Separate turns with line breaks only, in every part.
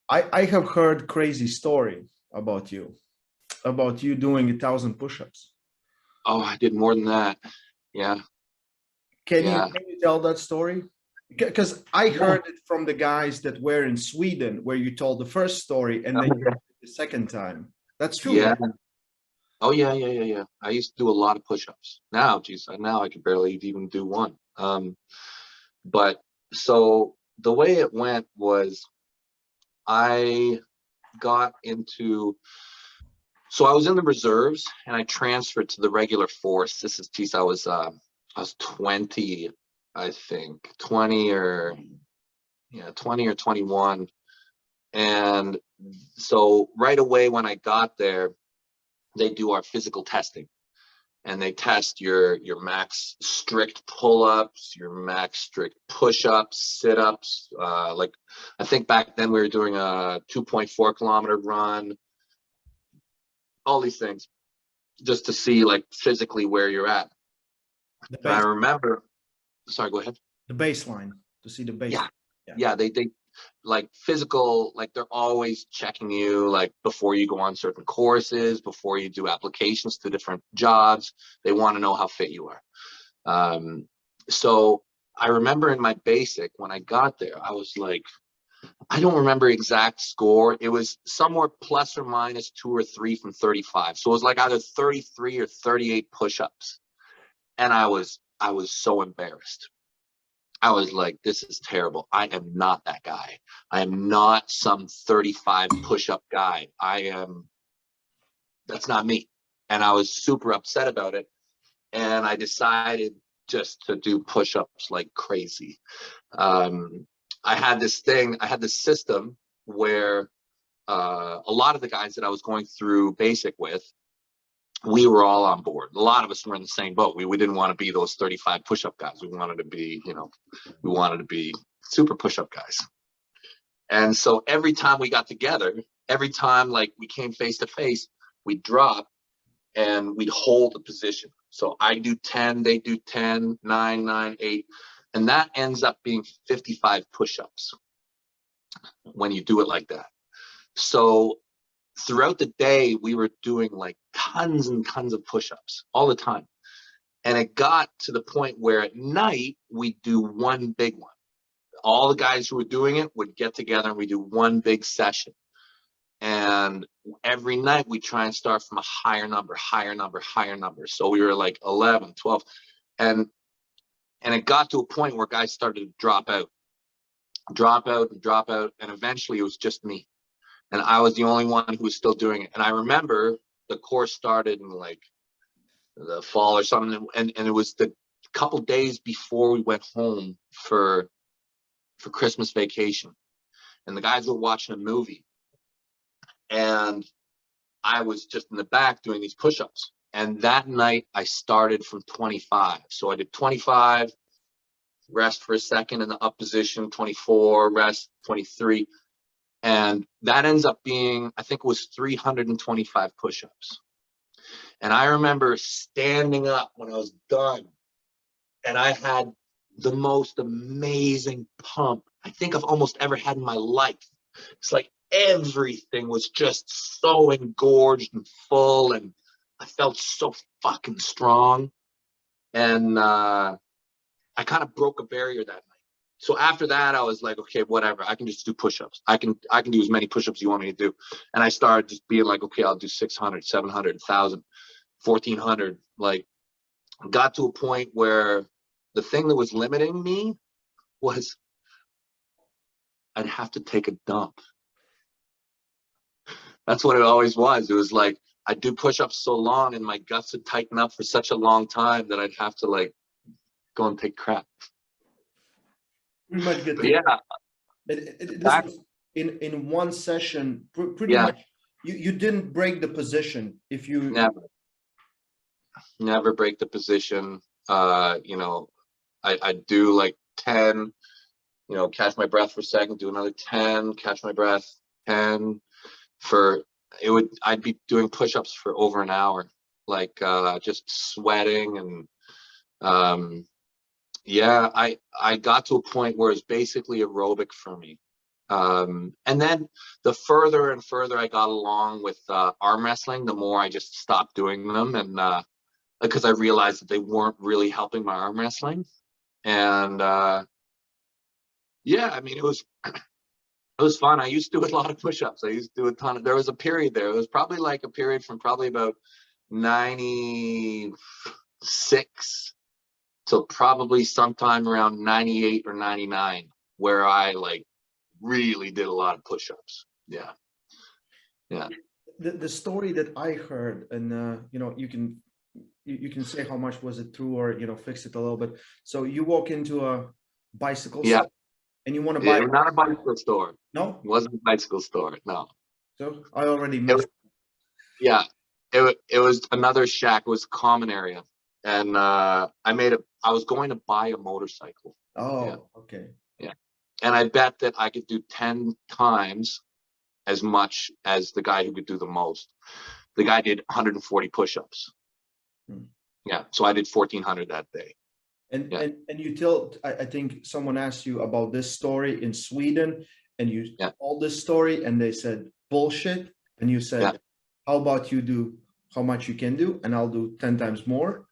I have heard crazy story about you doing 1,000 push-ups.
Oh, I did more than that. Yeah.
Can you
Yeah.
can you tell that story? Because I
Yeah.
heard it from the guys that were in Sweden, where you told the first story and then you did it the second time. That's true,
Yeah.
right?
Oh, yeah, yeah, yeah, yeah. I used to do a lot of push-ups. Now, geez, now I can barely even do one. But so the way it went was I got into, so I was in the reserves and I transferred to the regular force. This is, geez, I was 20, I think, 20 or, yeah, 20 or 21. And so right away when I got there, they do our physical testing. And they test your max strict pull-ups, your max strict push-ups, sit-ups. Like I think back then we were doing a 2.4 kilometer run, all these things, just to see like physically where you're at.
The
And I
base,
remember, sorry, go ahead.
the baseline to see the
Yeah,
baseline. Yeah.
yeah, they like physical, like they're always checking you like before you go on certain courses, before you do applications to different jobs. They want to know how fit you are. So I remember in my basic, when I got there, I was like, I don't remember exact score. It was somewhere plus or minus 2 or 3 from 35. So it was like either 33 or 38 push-ups. And I was so embarrassed. I was like, this is terrible. I am not that guy. I am not some 35 push-up guy. That's not me. And I was super upset about it. And I decided just to do push-ups like crazy. I had this system where a lot of the guys that I was going through basic with, we were all on board. A lot of us were in the same boat. We didn't want to be those 35 push-up guys. We wanted to be, we wanted to be super push-up guys. And so every time we got together, every time like we came face to face, we'd drop and we'd hold the position. So I do 10, they do 10, 9, 9, 8. And that ends up being 55 push-ups when you do it like that. So throughout the day, we were doing like tons and tons of push-ups all the time. And it got to the point where at night, we do one big one. All the guys who were doing it would get together and we do one big session. And every night we try and start from a higher number, higher number, higher number. So we were like 11, 12. And it got to a point where guys started to drop out. And eventually it was just me. And I was the only one who was still doing it. And I remember the course started in like the fall or something. And it was the couple days before we went home for Christmas vacation. And the guys were watching a movie. And I was just in the back doing these push-ups. And that night I started from 25. So I did 25, rest for a second in the up position, 24, rest, 23. And that ends up being, I think it was 325 push-ups. And I remember standing up when I was done and I had the most amazing pump I think I've almost ever had in my life. It's like everything was just so engorged and full and I felt so fucking strong. And I kind of broke a barrier that night. So after that, I was like, okay, whatever. I can just do push-ups. I can do as many push-ups you want me to do. And I started just being like, okay, I'll do 600, 700, 1,000, 1,400. Like, got to a point where the thing that was limiting me was I'd have to take a dump. That's what it always was. It was like I'd do push-ups so long and my guts would tighten up for such a long time that I'd have to like go and take crap.
Pretty much get
But
to
yeah,
this was in one session. Pretty
yeah,
much, you didn't break the position if you.
never break the position. I do like 10, catch my breath for a second, do another 10, catch my breath, 10 I'd be doing push-ups for over an hour, like just sweating. And yeah, I got to a point where it's basically aerobic for me. And then the further and further I got along with arm wrestling, the more I just stopped doing them, and because I realized that they weren't really helping my arm wrestling. And yeah, I mean, it was fun. I used to do a lot of push-ups. I used to do a ton of, there was a period there. It was probably like a period from probably about 96 till probably sometime around 98 or 99, where I like really did a lot of push-ups. Yeah. Yeah.
The story that I heard, and you know, you can say how much was it true, or you know, fix it a little bit. So you walk into a bicycle
Yeah.
store and you want to
It
buy,
was not a bicycle store.
no?
It wasn't a bicycle store. No.
So I already
It
missed.
was, yeah. It was another shack. It was a common area. And I was going to buy a motorcycle. Yeah.
Oh, okay.
Yeah. And I bet that I could do 10 times as much as the guy who could do the most. The guy did 140 push-ups. Yeah. So I did 1,400 that day.
And
Yeah.
and you tell, I think someone asked you about this story in Sweden, and you told this story, and they said bullshit, and you said, how about you do how much you can do, and I'll do 10 times more.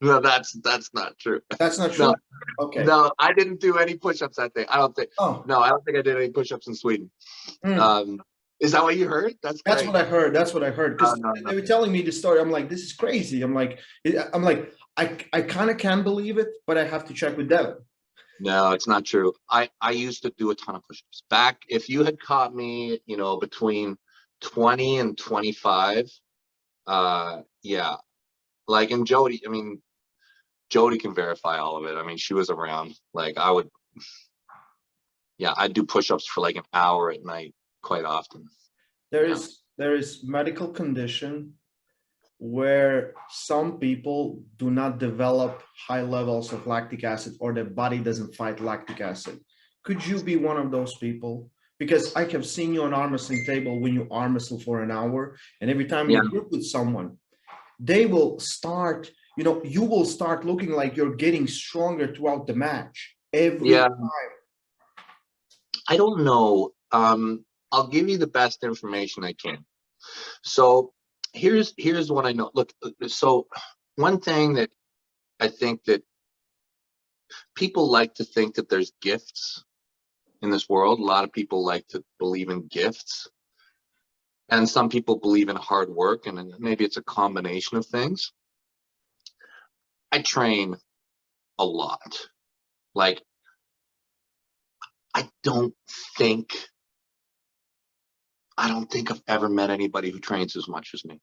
No, that's not true.
That's not true.
No,
okay.
no, I didn't do any push-ups that day. I don't think.
Oh.
No, I don't think I did any push-ups in Sweden. Is that what you heard? That's
what I heard. That's what I heard. Because they were telling me the story. I'm like, this is crazy. I'm like, I kind of can believe it, but I have to check with Devon.
No, it's not true. I used to do a ton of push-ups. Back, if you had caught me, you know, between 20 and 25, yeah. Like, and Jody, I mean, Jody can verify all of it. I mean, she was around. Like, I'd do push-ups for like an hour at night quite often.
There is medical condition where some people do not develop high levels of lactic acid, or their body doesn't fight lactic acid. Could you be one of those people? Because I have seen you on arm wrestling table when you arm wrestle for an hour, and every time you work with someone, they will start, you know, you will start looking like you're getting stronger throughout the match every time.
I don't know. I'll give you the best information I can. So here's what I know. Look, so one thing that I think that people like to think that there's gifts in this world. A lot of people like to believe in gifts, and some people believe in hard work, and maybe it's a combination of things. I train a lot. Like, I don't think I've ever met anybody who trains as much as me.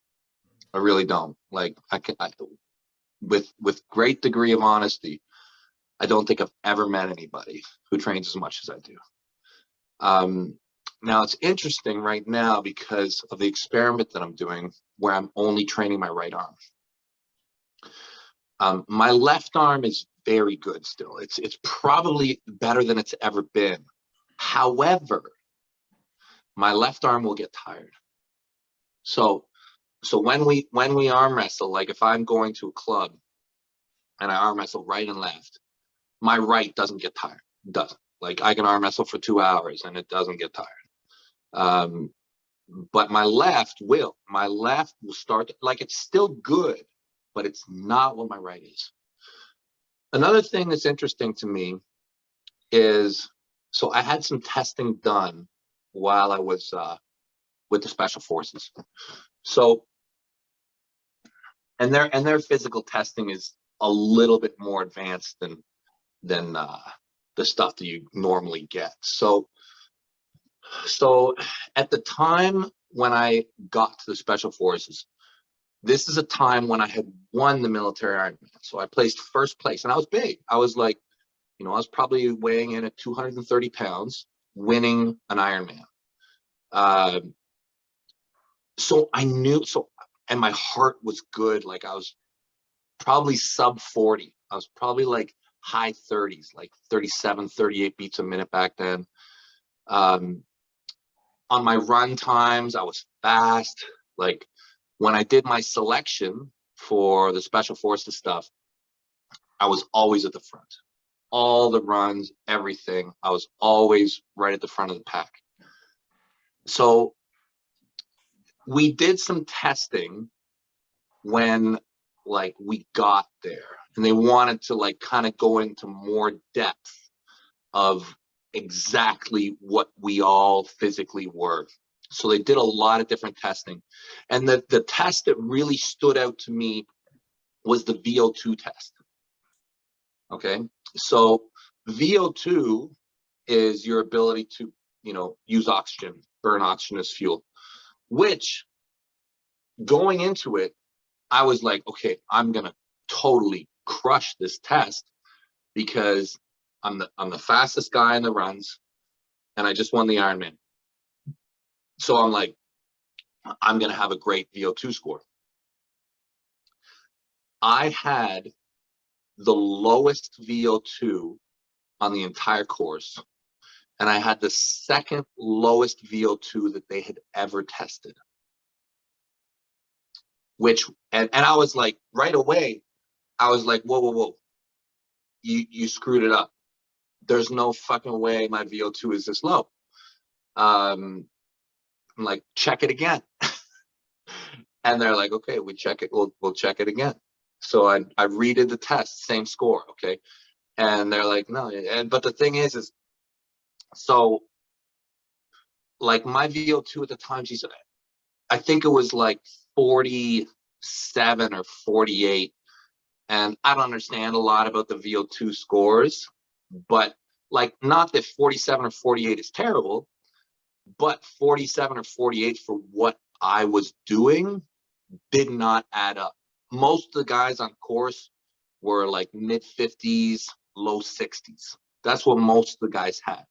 I really don't. Like, with great degree of honesty, I don't think I've ever met anybody who trains as much as I do. Now it's interesting right now because of the experiment that I'm doing, where I'm only training my right arm. My left arm is very good still. It's probably better than it's ever been. However, my left arm will get tired. So when we arm wrestle, like if I'm going to a club and I arm wrestle right and left, my right doesn't get tired. It doesn't. Like, I can arm wrestle for 2 hours and it doesn't get tired. But my left will. My left will start, like, it's still good, but it's not what my right is. Another thing that's interesting to me is, so I had some testing done while I was with the Special Forces. So, and their physical testing is a little bit more advanced than the stuff that you normally get. So at the time when I got to the Special Forces, this is a time when I had won the military Ironman. So I placed first place, and I was big. I was like, you know, I was probably weighing in at 230 pounds, winning an Ironman. So I knew, and my heart was good. Like, I was probably sub 40. I was probably like high 30s, like 37, 38 beats a minute back then. On my run times, I was fast. Like, when I did my selection for the Special Forces stuff, I was always at the front. all the runs, everything. I was always right at the front of the pack. So we did some testing when like we got there, and they wanted to like kind of go into more depth of exactly what we all physically were. So they did a lot of different testing. And the test that really stood out to me was the VO2 test. Okay. So VO2 is your ability to, you know, use oxygen, burn oxygen as fuel, which going into it, I was like, okay, I'm going to totally crush this test because I'm the fastest guy in the runs and I just won the Ironman. So I'm like, I'm going to have a great VO2 score. I had the lowest VO2 on the entire course, and I had the second lowest VO2 that they had ever tested. Which, and I was like, right away, I was like, whoa, you screwed it up. There's no fucking way my VO2 is this low. I'm like, check it again. And they're like, okay, we check it. We'll check it again. So I redid the test, same score. Okay. And they're like, no. But the thing is so like my VO2 at the time, she said, I think it was like 47 or 48. And I don't understand a lot about the VO2 scores, but like, not that 47 or 48 is terrible, but 47 or 48 for what I was doing did not add up. Most of the guys on course were like mid 50s, low 60s. That's what most of the guys had.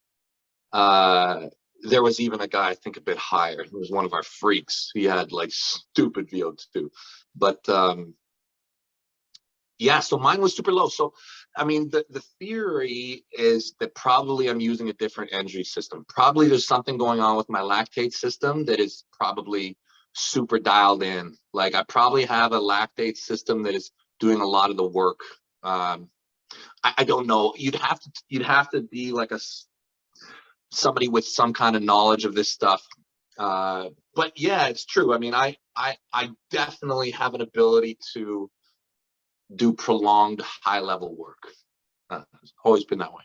There was even a guy, I think a bit higher. He was one of our freaks. He had like stupid VO2. But yeah, so mine was super low. So, I mean, the theory is that probably I'm using a different energy system. Probably there's something going on with my lactate system that is probably super dialed in. Like I probably have a lactate system that is doing a lot of the work. I don't know. You'd have to be like somebody with some kind of knowledge of this stuff. But yeah, it's true. I mean, I definitely have an ability to do prolonged high level work. It's always been that way.